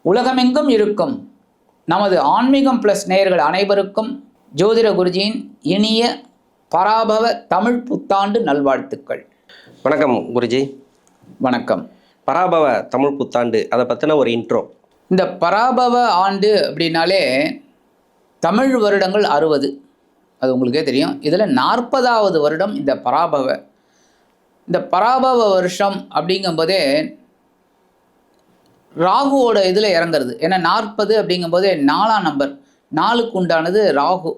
உலகமெங்கும் இருக்கும் நமது ஆன்மீகம் ப்ளஸ் நேயர்கள் அனைவருக்கும் ஜோதிட குருஜியின் இனிய பராபவ தமிழ் புத்தாண்டு நல்வாழ்த்துக்கள். வணக்கம் குருஜி. வணக்கம். பராபவ தமிழ் புத்தாண்டு, அதை பற்றின ஒரு இன்ட்ரோ. இந்த பராபவ ஆண்டு அப்படின்னாலே தமிழ் வருடங்கள் 60, அது உங்களுக்கே தெரியும். இதில் 40வது வருடம் இந்த பராபவ வருஷம் அப்படிங்கும்போதே ராகுவோட இதில் இறங்குறது. ஏன்னா 40 அப்படிங்கும்போதே 4ஆம் நம்பர், 4க்கு உண்டானது ராகு.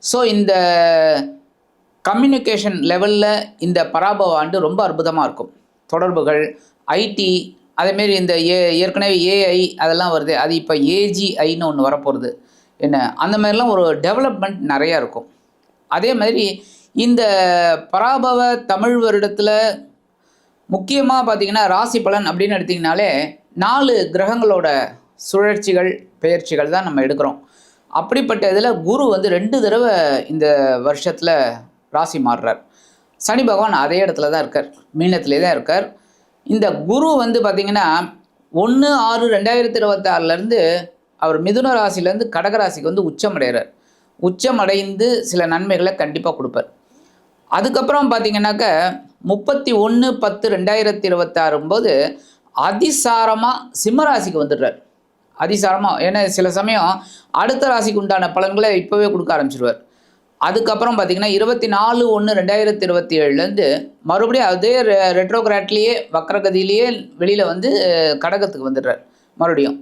ஸோ இந்த கம்யூனிகேஷன் லெவலில் இந்த பராபவ ஆண்டு ரொம்ப அற்புதமாக இருக்கும். தொடர்புகள், ஐடி, அதேமாரி இந்த ஏற்கனவே ஏஐ அதெல்லாம் வருது, அது இப்போ ஏஜிஐன்னு ஒன்று வரப்போகிறது. என்ன அந்த மாதிரிலாம் ஒரு டெவலப்மெண்ட் நிறையா இருக்கும். அதே மாதிரி இந்த பராபவ தமிழ் வருடத்தில் முக்கியமாக பார்த்திங்கன்னா ராசி பலன் அப்படின்னு எடுத்திங்கனாலே 4 கிரகங்களோட சுழற்சிகள், பெயர்ச்சிகள் தான் நம்ம எடுக்கிறோம். அப்படிப்பட்ட இதில் குரு 2 தடவை இந்த வருஷத்தில் ராசி மாறுறார். சனி பகவான் அதே இடத்துல தான் இருக்கார், மீனத்திலே தான் இருக்கார். இந்த குரு பார்த்திங்கன்னா 1/6/2026 அவர் மிதுன ராசிலேருந்து கடக ராசிக்கு உச்சமடைகிறார். உச்சமடைந்து சில நன்மைகளை கண்டிப்பாக கொடுப்பார். அதுக்கப்புறம் பார்த்திங்கனாக்க 31/10/2026 போது அதிசாரமாக சிம்மராசிக்கு வந்துடுறார். அதிசாரமாக, ஏன்னா சில சமயம் அடுத்த ராசிக்கு உண்டான பலன்களை இப்போவே கொடுக்க ஆரம்பிச்சிடுவார். அதுக்கப்புறம் பார்த்திங்கன்னா 24/1/2027 மறுபடியும் அதே ரெட்ரோகிராட்லேயே வக்ரகதியிலேயே வெளியில் கடகத்துக்கு வந்துடுறார் மறுபடியும்.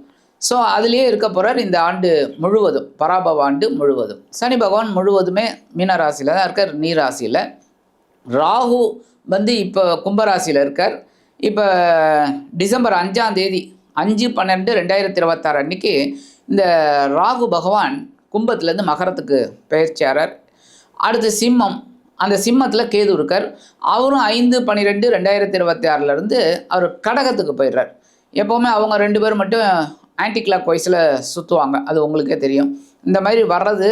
ஸோ அதுலேயே இருக்க போகிறார் இந்த ஆண்டு முழுவதும், பராபவ ஆண்டு முழுவதும். சனி பகவான் முழுவதுமே மீன ராசியில் தான் இருக்கார், நீராசியில். ராகு இப்போ கும்பராசியில் இருக்கார். இப்போ டிசம்பர் 5ஆம் தேதி 5/12/2026 அன்றைக்கி இந்த ராகு பகவான் கும்பத்துலேருந்து மகரத்துக்கு பெயர்ச்சியாரார். அடுத்து சிம்மம், அந்த சிம்மத்தில் கேது இருக்கார். அவரும் 5/12/2026 அவர் கடகத்துக்கு போயிடுறார். எப்போவுமே அவங்க 2 பேர் மட்டும் ஆன்டி கிளாக் வைஸில் சுற்றுவாங்க, அது உங்களுக்கே தெரியும். இந்த மாதிரி வர்றது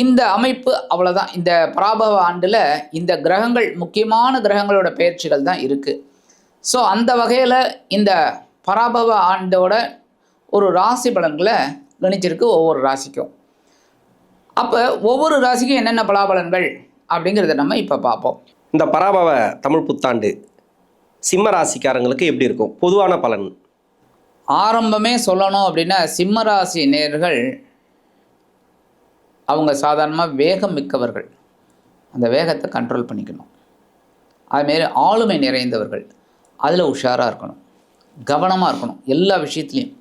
இந்த அமைப்பு அவ்வளோதான். இந்த பராபவ ஆண்டில் இந்த கிரகங்கள், முக்கியமான கிரகங்களோட பெயர்ச்சிகள் தான் இருக்குது. ஸோ அந்த வகையில் இந்த பராபவ ஆண்டோட ஒரு ராசி பலன்களை கணிச்சிருக்கு ஒவ்வொரு ராசிக்கும். அப்போ ஒவ்வொரு ராசிக்கும் என்னென்ன பலாபலன்கள் அப்படிங்கிறத நம்ம இப்போ பார்ப்போம். இந்த பராபவ தமிழ் புத்தாண்டு சிம்ம ராசிக்காரங்களுக்கு எப்படி இருக்கும் பொதுவான பலன்? ஆரம்பமே சொல்லணும் அப்படின்னா, சிம்ம ராசி நேயர்கள் அவங்க சாதாரணமாக வேகம் மிக்கவர்கள், அந்த வேகத்தை கண்ட்ரோல் பண்ணிக்கணும். அதுமாரி ஆளுமை நிறைந்தவர்கள், அதில் உஷாராக இருக்கணும், கவனமாக இருக்கணும் எல்லா விஷயத்துலையும்.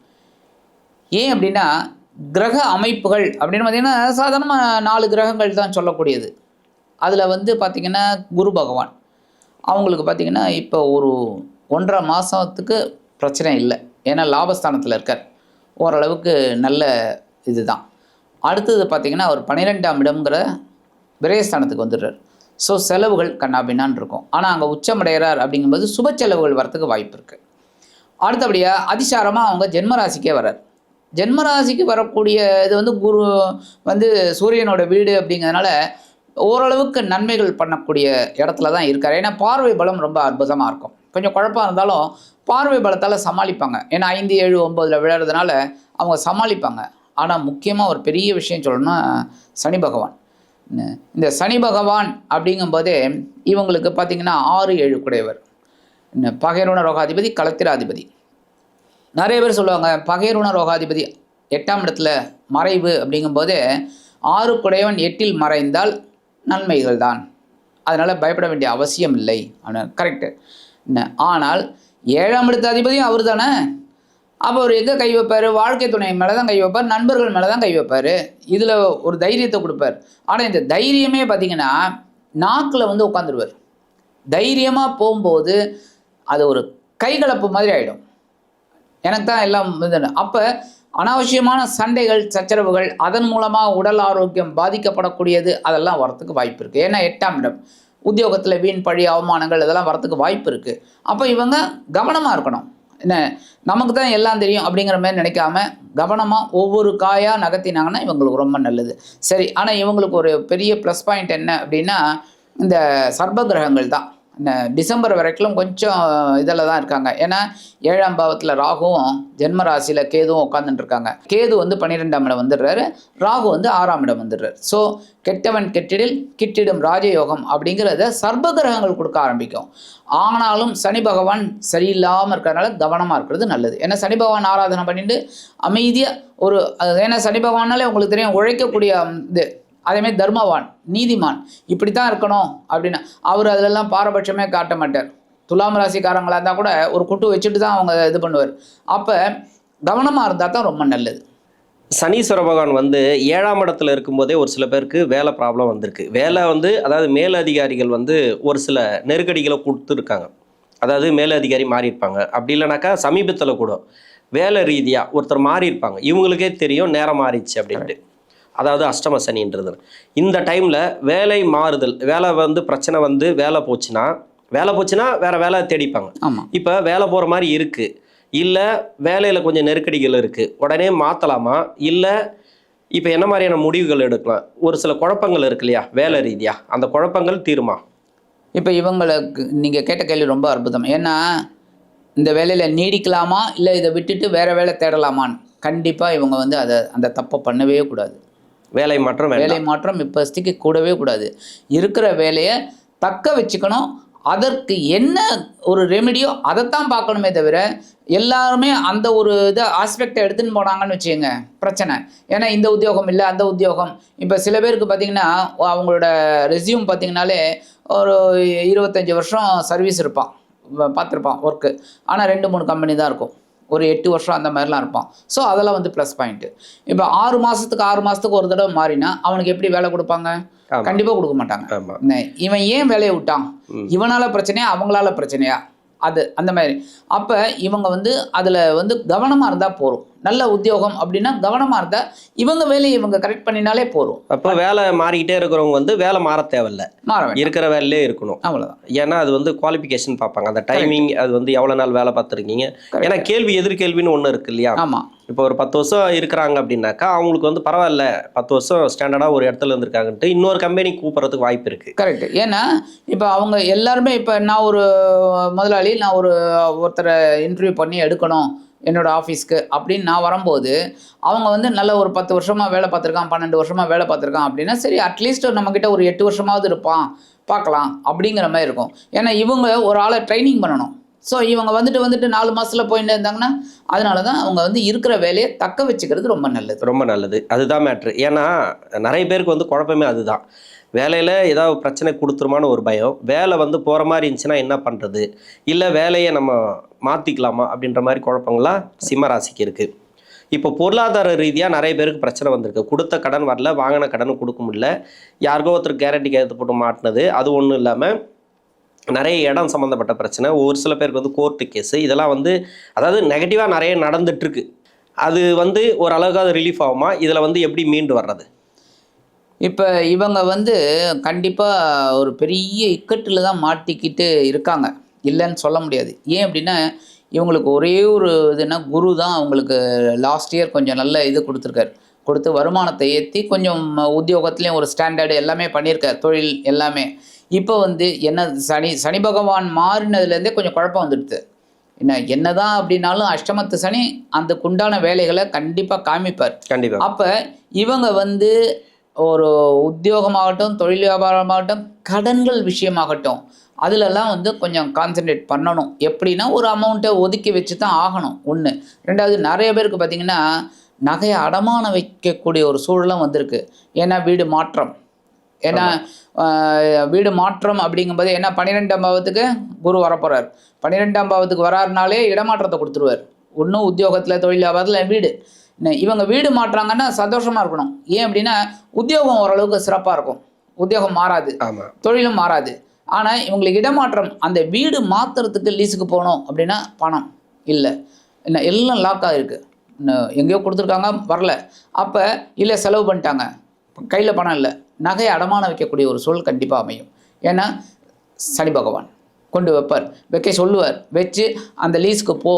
ஏன் அப்படின்னா, கிரக அமைப்புகள் அப்படின்னு பார்த்திங்கன்னா சாதாரணமாக 4 கிரகங்கள் தான் சொல்லக்கூடியது. அதில் பார்த்திங்கன்னா குரு பகவான் அவங்களுக்கு பார்த்திங்கன்னா இப்போ ஒரு 1.5 மாதத்துக்கு பிரச்சனை இல்லை, ஏன்னா லாபஸ்தானத்தில் இருக்கார், ஓரளவுக்கு நல்ல இது தான். அடுத்தது பார்த்திங்கன்னா அவர் 12ஆம் இடம்ங்கிற விரயஸ்தானத்துக்கு வந்துடுறார். ஸோ செலவுகள் கண்ணாபின்னான் இருக்கும். ஆனால் அங்கே உச்சமடைகிறார் அப்படிங்கும்போது சுப செலவுகள் வரத்துக்கு வாய்ப்பு இருக்குது. அடுத்தபடியாக அதிசாரமாக அவங்க ஜென்மராசிக்கே வரார். ஜென்மராசிக்கு வரக்கூடிய இது குரு சூரியனோட வீடு அப்படிங்கிறதுனால ஓரளவுக்கு நன்மைகள் பண்ணக்கூடிய இடத்துல தான் இருக்கார். ஏன்னா பார்வை பலம் ரொம்ப அற்புதமாக இருக்கும். கொஞ்சம் குழப்பம் இருந்தாலும் பார்வை பலத்தால் சமாளிப்பாங்க. ஏன்னா 5, 7, 9 விளையாடுறதுனால அவங்க சமாளிப்பாங்க. ஆனால் முக்கியமாக ஒரு பெரிய விஷயம் சொல்லணும்னா சனி பகவான். இந்த சனி பகவான் அப்படிங்கும்போதே இவங்களுக்கு பார்த்திங்கன்னா 6, 7 குடையவர். பகைருண ரோகாதிபதி, களத்திராதிபதி. நிறைய பேர் சொல்லுவாங்க பகைருண ரோகாதிபதி 8ஆம் இடத்துல மறைவு அப்படிங்கும்போதே 6 குடையவன் 8இல் மறைந்தால் நன்மைகள் தான், அதனால் பயப்பட வேண்டிய அவசியம் இல்லை அப்படின்னு. கரெக்டு. ஆனால் 7ஆம் இடத்து அதிபதியும் அவர் தானே. அப்போ அவர் எங்கே கை வைப்பார்? வாழ்க்கை துணை மேலே தான் கை வைப்பார், நண்பர்கள் மேலே தான் கை வைப்பார். இதில் ஒரு தைரியத்தை கொடுப்பார். ஆனால் இந்த தைரியமே பார்த்திங்கன்னா நாக்கில் உட்காந்துருவார். தைரியமாக போகும்போது அது ஒரு கைகலப்பு மாதிரி ஆகிடும். எனக்கு தான் எல்லாம் அப்போ அனாவசியமான சண்டைகள், சச்சரவுகள், அதன் மூலமாக உடல் ஆரோக்கியம் பாதிக்கப்படக்கூடியது அதெல்லாம் வரத்துக்கு வாய்ப்பு இருக்குது. ஏன்னா 8ஆம் இடம் உத்தியோகத்தில் வீண் பழி, அவமானங்கள் இதெல்லாம் வரத்துக்கு வாய்ப்பு இருக்குது. அப்போ இவங்க கவனமாக இருக்கணும். என்ன நமக்கு தான் எல்லாம் தெரியும் அப்படிங்கிற மாதிரி நினைக்காம கவனமாக ஒவ்வொரு காயாக நகர்த்தினாங்கன்னா இவங்களுக்கு ரொம்ப நல்லது. சரி, ஆனால் இவங்களுக்கு ஒரு பெரிய ப்ளஸ் பாயிண்ட் என்ன அப்படின்னா இந்த சர்ப கிரகங்கள் தான். டிசம்பர் வரைக்கும் கொஞ்சம் இதில் தான் இருக்காங்க. ஏன்னா 7ஆம் பாவத்தில் ராகுவும் ஜென்ம ராசியில் கேதுவும் உட்காந்துட்டு இருக்காங்க. கேது வந்து 12ஆம் இடம் வந்துடுறாரு, ராகு வந்து 6ஆம் இடம் வந்துடுறாரு. ஸோ கெட்டவன் கெட்டிடில் கிட்டிடும் ராஜயோகம் அப்படிங்கிறத சர்ப கிரகங்கள் கொடுக்க ஆரம்பிக்கும். ஆனாலும் சனி பகவான் சரியில்லாமல் இருக்கிறதுனால கவனமாக இருக்கிறது நல்லது. ஏன்னா சனி பகவான் ஆராதனை பண்ணிட்டு அமைதியாக ஏன்னா சனி பகவானாலே உங்களுக்கு தெரியும் உழைக்கக்கூடிய இது. அதேமாதிரி தர்மவான், நீதிமான், இப்படி தான் இருக்கணும் அப்படின்னு அவர் அதிலெல்லாம் பாரபட்சமே காட்ட மாட்டார். துலாம் ராசிக்காரங்களாக இருந்தால் கூட ஒரு குட்டு வச்சுட்டு தான் அவங்க இது பண்ணுவார். அப்போ கவனமாக இருந்தால் தான் ரொம்ப நல்லது. சனீஸ்வர பகவான் வந்து 7ஆம் இடத்துல இருக்கும்போதே ஒரு சில பேருக்கு வேலை ப்ராப்ளம் வந்திருக்கு. வேலை வந்து அதாவது மேலதிகாரிகள் வந்து ஒரு சில நெருக்கடிகளை கொடுத்துருக்காங்க. அதாவது மேலதிகாரி மாறி இருப்பாங்க. அப்படி இல்லைனாக்கா சமீபத்தில் கூட வேலை ரீதியாக ஒருத்தர் மாறி இருப்பாங்க. இவங்களுக்கே தெரியும் நேரம் மாறிடுச்சு அப்படின்ட்டு. அதாவது அஷ்டம சனின்றது. இந்த டைமில் வேலை மாறுதல், வேலை வந்து பிரச்சனை வந்து வேலை போச்சுன்னா வேறு வேலை தேடிப்பாங்க. ஆமாம். இப்போ வேலை போகிற மாதிரி இருக்குது, இல்லை வேலையில் கொஞ்சம் நெருக்கடிகள் இருக்குது, உடனே மாற்றலாமா, இல்லை இப்போ என்ன மாதிரியான முடிவுகள் எடுக்கலாம்? ஒரு சில குழப்பங்கள் இருக்கு இல்லையா வேலை ரீதியாக, அந்த குழப்பங்கள் தீருமா? இப்போ இவங்களுக்கு நீங்கள் கேட்ட கேள்வி ரொம்ப அற்புதம். ஏன்னா இந்த வேலையில் நீடிக்கலாமா இல்லை இதை விட்டுட்டு வேறு வேலை தேடலாமான்னு கண்டிப்பாக இவங்க வந்து அந்த தப்பை பண்ணவே கூடாது. வேலை மாற்றம் இப்போதைக்கு கூடவே கூடாது. இருக்கிற வேலையை தக்க வச்சுக்கணும். அதற்கு என்ன ஒரு ரெமிடியோ அதைத்தான் பார்க்கணுமே தவிர எல்லாருமே அந்த ஒரு இதை ஆஸ்பெக்டை எடுத்துன்னு போனாங்கன்னு வச்சுக்கோங்க பிரச்சனை. ஏன்னா இந்த உத்தியோகம் இல்லை அந்த உத்தியோகம். இப்போ சில பேருக்கு பார்த்திங்கன்னா அவங்களோட ரெஸ்யூம் பார்த்திங்கனாலே ஒரு 25 வருஷம் சர்வீஸ் இருப்பான், பார்த்துருப்பான் ஒர்க்கு. ஆனால் 2-3 கம்பெனி தான் இருக்கும். ஒரு 8 வருஷம் அந்த மாதிரிலாம் இருப்பான். ஸோ அதெல்லாம் வந்து ப்ளஸ் பாயிண்ட்டு. இப்போ 6 மாதத்துக்கு ஒரு தடவை மாறினா அவனுக்கு எப்படி வேலை கொடுப்பாங்க? கண்டிப்பாக கொடுக்க மாட்டாங்க. இவன் ஏன் வேலையை விட்டான்? இவனால பிரச்சனையா அவங்களால பிரச்சனையா? அந்த மாதிரி. அப்போ இவங்க வந்து அதில் வந்து கவனமாக இருந்தால் போதும். நல்ல உத்தியோகம் அப்படின்னா கவனமாக இருந்தால் இவங்க வேலையை இவங்க கரெக்ட் பண்ணினாலே போதும். அப்போ வேலை மாறிக்கிட்டே இருக்கிறவங்க வந்து வேலை மாற தேவையில்லை, இருக்கிற வேலையிலே இருக்கணும், அவ்வளோதான். ஏன்னா அது வந்து குவாலிஃபிகேஷன் பார்ப்பாங்க, அந்த டைமிங், அது வந்து எவ்வளோ நாள் வேலை பார்த்துருக்கீங்க. ஏன்னா கேள்வி எதிர்கேள்வின்னு ஒன்று இருக்கு இல்லையா? ஆமாம். இப்போ ஒரு 10 வருஷம் இருக்கிறாங்க அப்படின்னாக்கா அவங்களுக்கு வந்து பரவாயில்ல, 10 வருஷம் ஸ்டாண்டர்டாக ஒரு இடத்துல இருந்திருக்காங்கன்ட்டு இன்னொரு கம்பெனி கூப்பிட்றதுக்கு வாய்ப்பு இருக்குது. கரெக்ட். ஏன்னா இப்போ அவங்க எல்லாருமே இப்போ நான் ஒரு முதலாளி, நான் ஒருத்தரை இன்டர்வியூ பண்ணி எடுக்கணும் என்னோடய ஆஃபீஸ்க்கு அப்படின்னு நான் வரும்போது அவங்க வந்து நல்ல ஒரு 10 வருஷமாக வேலை பார்த்துருக்கான், 12 வருஷமாக வேலை பார்த்துருக்கான் அப்படின்னா சரி அட்லீஸ்ட் நம்மக்கிட்ட ஒரு 8 வருஷமாவது இருப்பான் பார்க்கலாம் அப்படிங்கிற மாதிரி இருக்கும். ஏன்னா இவங்க ஒரு ஆளை ட்ரைனிங் பண்ணணும். ஸோ இவங்க வந்துட்டு 4 மாதத்தில் போயிட்டு இருந்தாங்கன்னா அதனால தான் அவங்க வந்து இருக்கிற வேலையை தக்க வச்சுக்கிறது ரொம்ப நல்லது. அதுதான் மேட்ரு. ஏன்னா நிறைய பேருக்கு வந்து குழப்பமே அதுதான். வேலையில் ஏதாவது பிரச்சனை கொடுத்துருமான்னு ஒரு பயம், வேலை வந்து போகிற மாதிரி இருந்துச்சுன்னா என்ன பண்ணுறது, இல்லை வேலையை நம்ம மாற்றிக்கலாமா அப்படின்ற மாதிரி குழப்பங்கள்லாம் சிம்ம ராசிக்கு இருக்குது. இப்போ பொருளாதார ரீதியாக நிறைய பேருக்கு பிரச்சனை வந்திருக்கு. கொடுத்த கடன் வரல, வாங்கின கடன் கொடுக்க முடியல, யாருக்கோ ஒருத்தர் கேரண்டி கையெழுத்து போட்டு மாட்டினது, அது ஒன்றும் இல்லாமல் நிறைய இடம் சம்மந்தப்பட்ட பிரச்சனை, ஒரு சில பேருக்கு வந்து கோர்ட்டு கேஸு, இதெல்லாம் வந்து அதாவது நெகட்டிவாக நிறைய நடந்துகிட்ருக்கு. அது வந்து ஓரளவுக்கு ரிலீஃப் ஆகுமா? இதில் வந்து எப்படி மீண்டு வர்றது? இப்போ இவங்க வந்து கண்டிப்பாக ஒரு பெரிய இக்கட்டில் தான் மாட்டிக்கிட்டு இருக்காங்க, இல்லைன்னு சொல்ல முடியாது. ஏன் அப்படின்னா இவங்களுக்கு ஒரே ஒரு இதுனா குரு தான் அவங்களுக்கு லாஸ்ட் இயர் கொஞ்சம் நல்ல இது கொடுத்து வருமானத்தை ஏற்றி கொஞ்சம் உத்தியோகத்துலேயும் ஒரு ஸ்டாண்டர்டு எல்லாமே பண்ணியிருக்கார், தொழில் எல்லாமே. இப்போ வந்து சனி பகவான் மாறினதுலேருந்தே கொஞ்சம் குழப்பம் வந்துடுது. என்னதான் அப்படின்னாலும் அஷ்டமத்து சனி அந்த குண்டான வேலைகளை கண்டிப்பாக காமிப்பார். அப்போ இவங்க வந்து ஒரு உத்தியோகமாகட்டும், தொழில் வியாபாரமாகட்டும், கடன்கள் விஷயமாகட்டும், அதிலெல்லாம் வந்து கொஞ்சம் கான்சன்ட்ரேட் பண்ணணும். எப்படின்னா ஒரு அமௌண்ட்டை ஒதுக்கி வச்சு தான் ஆகணும். ஒன்று. ரெண்டாவது, நிறைய பேருக்கு பார்த்திங்கன்னா நகையை அடமானம் வைக்கக்கூடிய ஒரு சூழலும் வந்திருக்கு. ஏன்னா வீடு மாற்றம் அப்படிங்கும்போது ஏன்னா 12ஆம் பாவத்துக்கு குரு வரப்போகிறார். 12ஆம் பாவத்துக்கு வராருனாலே இடமாற்றத்தை கொடுத்துருவார். ஒன்றும் உத்தியோகத்தில், தொழில் வியாபாரத்தில், வீடு. இவங்க வீடு மாற்றுறாங்கன்னா சந்தோஷமாக இருக்கணும். ஏன் அப்படின்னா உத்தியோகம் ஓரளவுக்கு சிறப்பாக இருக்கும், உத்தியோகம் மாறாது, தொழிலும் மாறாது. ஆனால் இவங்களுக்கு இடமாற்றம், அந்த வீடு மாற்றுறதுக்கு லீஸுக்கு போகணும் அப்படின்னா பணம் இல்லை, எல்லாம் லாக் ஆகிருக்கு, எங்கேயோ கொடுத்துருக்காங்க வரல, அப்போ இல்லை செலவு பண்ணிட்டாங்க, கையில் பணம் இல்லை, நகையை அடமானம் வைக்கக்கூடிய ஒரு சூழல் கண்டிப்பாக அமையும். ஏன்னா சனி பகவான் கொண்டு வைக்க சொல்லுவார், வச்சு அந்த லீஸுக்கு போ,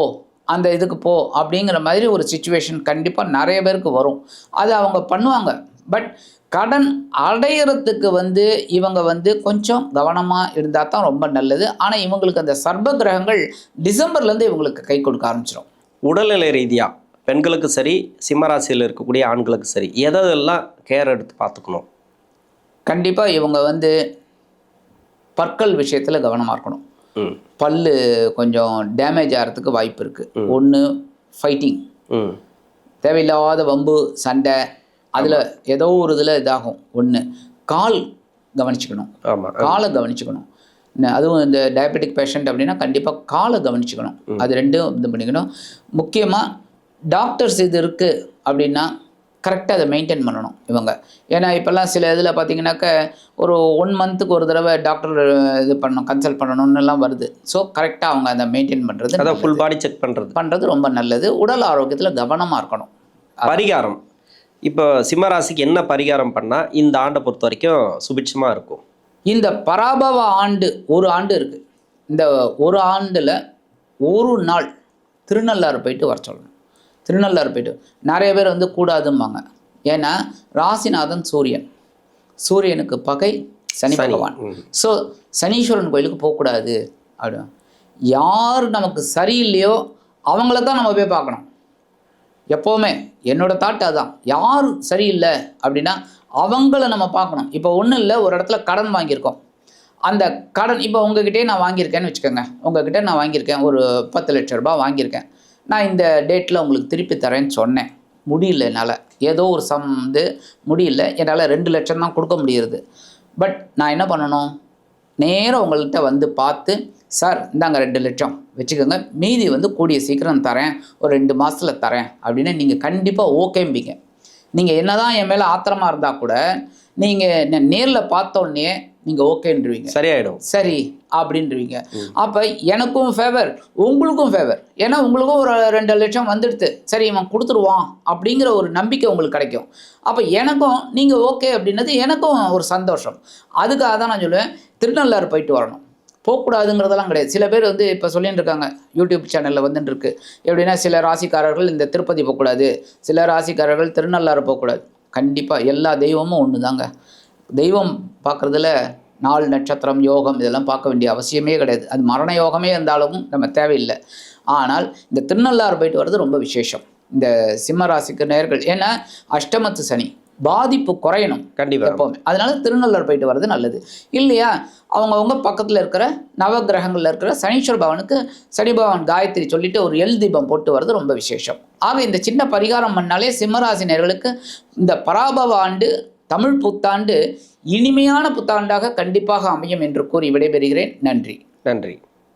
அந்த இதுக்கு போ அப்படிங்கிற மாதிரி ஒரு சிச்சுவேஷன் கண்டிப்பாக நிறைய பேருக்கு வரும். அது அவங்க பண்ணுவாங்க, பட் கடன் அடையிறதுக்கு வந்து இவங்க வந்து கொஞ்சம் கவனமாக இருந்தால் தான் ரொம்ப நல்லது. ஆனால் இவங்களுக்கு அந்த சர்ப கிரகங்கள் டிசம்பர்லேருந்து இவங்களுக்கு கை கொடுக்க ஆரம்பிச்சிடும். உடல்நிலை ரீதியாக பெண்களுக்கு சரி, சிம்மராசியில் இருக்கக்கூடிய ஆண்களுக்கு சரி, எதெல்லாம் கேர் எடுத்து பார்த்துக்கணும்? கண்டிப்பாக இவங்க வந்து பற்கள் விஷயத்தில் கவனமாக இருக்கணும். பல்லு கொஞ்சம் டேமேஜ் ஆகிறதுக்கு வாய்ப்பு இருக்குது. ஒன்று ஃபைட்டிங், தேவையில்லாத வம்பு சண்டை, அதில் ஏதோ ஒரு இதில் இதாகும். ஒன்று கால் கவனிச்சுக்கணும். காலை கவனிச்சுக்கணும். அதுவும் இந்த டயபெட்டிக் பேஷண்ட் அப்படின்னா கண்டிப்பாக காலை கவனிச்சுக்கணும். அது ரெண்டும் இது பண்ணிக்கணும். முக்கியமாக டாக்டர்ஸ் இது இருக்குது அப்படின்னா கரெக்டாக அதை மெயின்டைன் பண்ணணும் இவங்க. ஏன்னா இப்போல்லாம் சில இதில் பார்த்தீங்கன்னாக்க ஒரு 1 மந்த்துக்கு ஒரு தடவை டாக்டர் இது பண்ணணும், கன்சல்ட் பண்ணணும்னுலாம் வருது. ஸோ கரெக்டாக அவங்க அதை மெயின்டைன் பண்ணுறது, அதை ஃபுல் பாடி செக் பண்ணுறது ரொம்ப நல்லது. உடல் ஆரோக்கியத்தில் கவனமாக இருக்கணும். பரிகாரம், இப்போ சிம்மராசிக்கு என்ன பரிகாரம் பண்ணால் இந்த ஆண்டை பொறுத்த வரைக்கும் சுபிட்சமாக இருக்கும்? இந்த பராபவ ஆண்டு ஒரு ஆண்டு இருக்குது. இந்த ஒரு ஆண்டில் ஒரு நாள் திருநள்ளாறு போயிட்டு வர சொல்லணும். திருநள்ளாறு போயிட்டு நிறைய பேர் வந்து கூடாதும்பாங்க. ஏன்னா ராசிநாதன் சூரியன், சூரியனுக்கு பகை சனி பகவான். ஸோ சனீஸ்வரன் கோயிலுக்கு போகக்கூடாது அப்படி. யார் நமக்கு சரியில்லையோ அவங்கள தான் நம்ம போய் பார்க்கணும். எப்போவுமே என்னோடய தாட் அதுதான். யார் சரியில்லை அப்படின்னா அவங்கள நம்ம பார்க்கணும். இப்போ ஒன்றும் இல்லை, ஒரு இடத்துல கடன் வாங்கியிருக்கோம். அந்த கடன் இப்போ உங்ககிட்டே நான் வாங்கியிருக்கேன்னு வச்சுக்கோங்க. உங்ககிட்ட நான் வாங்கியிருக்கேன், ஒரு 10 லட்ச ரூபாய் வாங்கியிருக்கேன். நான் இந்த டேட்டில் உங்களுக்கு திருப்பி தரேன்னு சொன்னேன். முடியல என்னால், ஏதோ ஒரு சம் வந்து முடியல, என்னால் 2 லட்சம் தான் கொடுக்க முடியுது. பட் நான் என்ன பண்ணணும், நேராக உங்கள்கிட்ட வந்து பார்த்து, சார் இந்தாங்க 2 லட்சம் வச்சுக்கோங்க, மீதி வந்து கூடிய சீக்கிரம் தரேன், ஒரு 2 மாதத்தில் தரேன் அப்படின்னு நீங்கள் கண்டிப்பாக ஓகேம்பிங்க. நீங்கள் என்ன தான் என் மேலே ஆத்திரமாக இருந்தால் கூட நீங்கள் நேரில் பார்த்தோன்னே நீங்கள் ஓகேன்றுவீங்க, சரியாயிடும், சரி அப்படின்றவீங்க. அப்போ எனக்கும் ஃபேவர், உங்களுக்கும் ஃபேவர். ஏன்னா உங்களுக்கும் ஒரு 2 லட்சம் வந்துடுது, சரி இவன் கொடுத்துருவான் அப்படிங்கிற ஒரு நம்பிக்கை உங்களுக்கு கிடைக்கும். அப்போ எனக்கும் நீங்கள் ஓகே அப்படின்னது எனக்கும் ஒரு சந்தோஷம். அதுக்காக தான் நான் சொல்லுவேன், திருநள்ளாறு போயிட்டு வரணும். போகக்கூடாதுங்கிறதெல்லாம் கிடையாது. சில பேர் வந்து இப்போ சொல்லிட்டு இருக்காங்க, யூடியூப் சேனலில் வந்துட்டு இருக்கு எப்படின்னா, சில ராசிக்காரர்கள் இந்த திருப்பதி போகக்கூடாது, சில ராசிக்காரர்கள் திருநள்ளாறு போகக்கூடாது. கண்டிப்பாக எல்லா தெய்வமும் ஒன்று தாங்க. தெய்வம் பார்க்குறதுல நாள் நட்சத்திரம் யோகம் இதெல்லாம் பார்க்க வேண்டிய அவசியமே கிடையாது. அது மரண யோகமே இருந்தாலும் நம்ம தேவையில்லை. ஆனால் இந்த திருநள்ளாறு போயிட்டு வர்றது ரொம்ப விசேஷம் இந்த சிம்ம ராசிக்கு நேர்கள். ஏன்னா அஷ்டமத்து சனி பாதிப்பு குறையணும் கண்டிப்பாக எப்போவுமே. அதனால திருநள்ளாறு போயிட்டு வர்றது நல்லது. இல்லையா அவங்கவுங்க பக்கத்தில் இருக்கிற நவகிரகங்களில் இருக்கிற சனீஸ்வர பவனுக்கு சனி பகவான் காயத்ரி சொல்லிட்டு ஒரு எல் தீபம் போட்டு வர்றது ரொம்ப விசேஷம். ஆக இந்த சின்ன பரிகாரம் பண்ணாலே சிம்மராசி நேர்களுக்கு இந்த பராபவ ஆண்டு தமிழ் புத்தாண்டு இனிமையான புத்தாண்டாக கண்டிப்பாக அமையும் என்று கூறி விடைபெறுகிறேன். நன்றி. நன்றி.